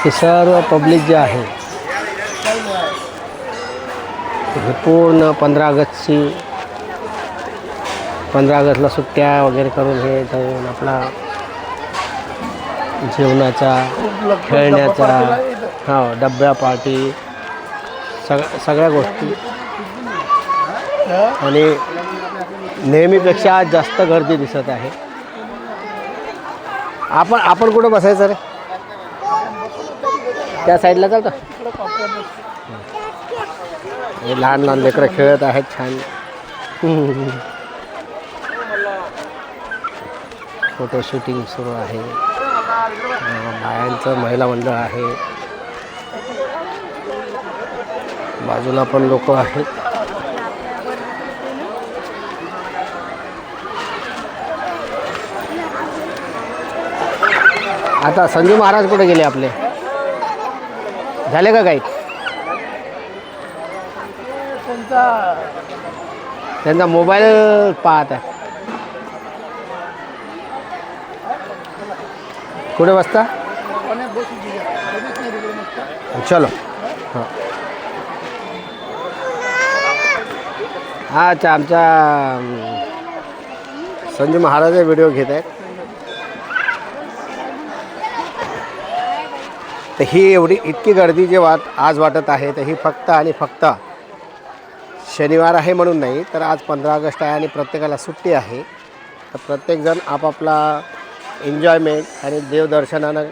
हे सर्व पब्लिक जे आहे हे पूर्ण 15 ऑगस्टला सुट्ट्या वगैरे करून हे जाऊन आपला जेवणाचा खेळण्याचा डब्या पार्टी सगळ्या गोष्टी आणि नेहमीपेक्षा आज जास्त गर्दी दिसत आहे. आपण कुठं बसायचं रे? त्या साईडला चालतं. हे लहान लहान लेकरं खेळत आहेत छान. फोटो शूटिंग सुरू आहे. बायांचं महिला मंडळ आहे. बाजूला पण लोक आहेत. आता संजू महाराज कुठे गेले आपले? झाले का काही? त्यांचा मोबाईल पाहत आहे. कुठे बसता? चलो. हां अच्छा, आमच्या संजू महाराज व्हिडिओ घेत आहेत. तर ही एवढी इतकी गर्दी जे आज वाटत आहे तर ही फक्त आणि फक्त शनिवार आहे म्हणून नाही, तर आज 15 ऑगस्ट आहे आणि प्रत्येकाला सुट्टी आहे. तर प्रत्येकजण आपापला एन्जॉयमेंट आणि देवदर्शनानं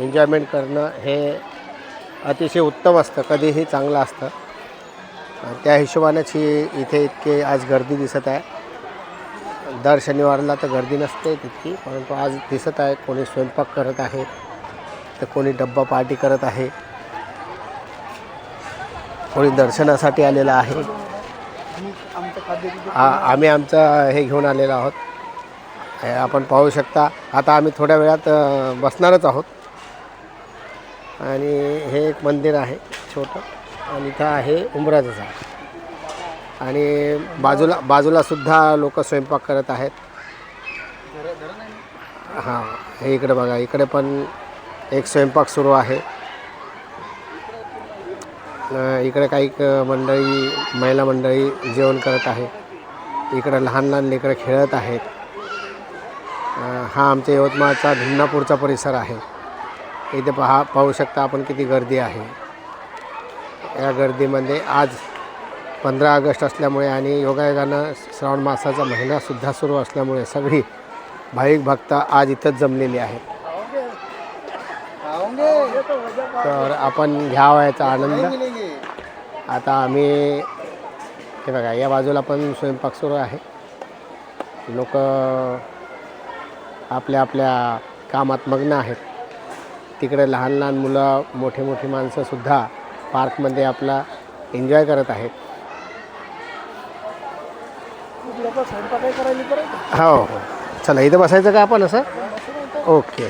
एन्जॉयमेंट करणं हे अतिशय उत्तम असतं, कधीही चांगलं असतं. त्या हिशोबानेच ही इथे इतके आज गर्दी दिसत आहे. दर शनिवारला तर गर्दी नसते तितकी, परंतु आज दिसत आहे कोणी स्वयंपाक करत आहे तर कोणी डब्बा पार्टी करत आहे, कोणी दर्शनासाठी आलेलं आहे. आम्ही आमचं हे घेऊन आलेलो आहोत. हे आपण पाहू शकता. आता आम्ही थोड्या वेळात बसणारच आहोत. आणि हे एक मंदिर आहे छोटं आणि इथं आहे उंबराचं झाड आणि बाजूला सुद्धा लोक स्वयंपाक करत आहेत. हां, हे इकडे बघा, इकडे पण एक स्वयंपाक सुरू आहे. इकडे काही मंडळी महिला मंडळी जेवण करत आहे. इकडे लहान लहान लेकरं खेळत आहेत. हा आमच्या यवतमाळचा भिमनापूरचा परिसर आहे. इथे पाहू शकता आपण किती गर्दी आहे. या गर्दीमध्ये आज 15 ऑगस्ट असल्यामुळे आणि योगायोगानं श्रावण मासाचा महिनासुद्धा सुरू असल्यामुळे सगळी भाविक भक्त आज इथंच जमलेली आहेत. तर आपण घ्यावा याचा आनंद. आता आम्ही हे बघा, या बाजूला पण स्वयंपाक सुरू आहे. लोक आपल्या आपल्या कामात मग्न आहेत. तिकडे लहान लहान मुलं, मोठी मोठी माणसंसुद्धा पार्कमध्ये आपला एन्जॉय करत आहेत. हो हो, चला इथं बसायचं का आपण असं? ओके.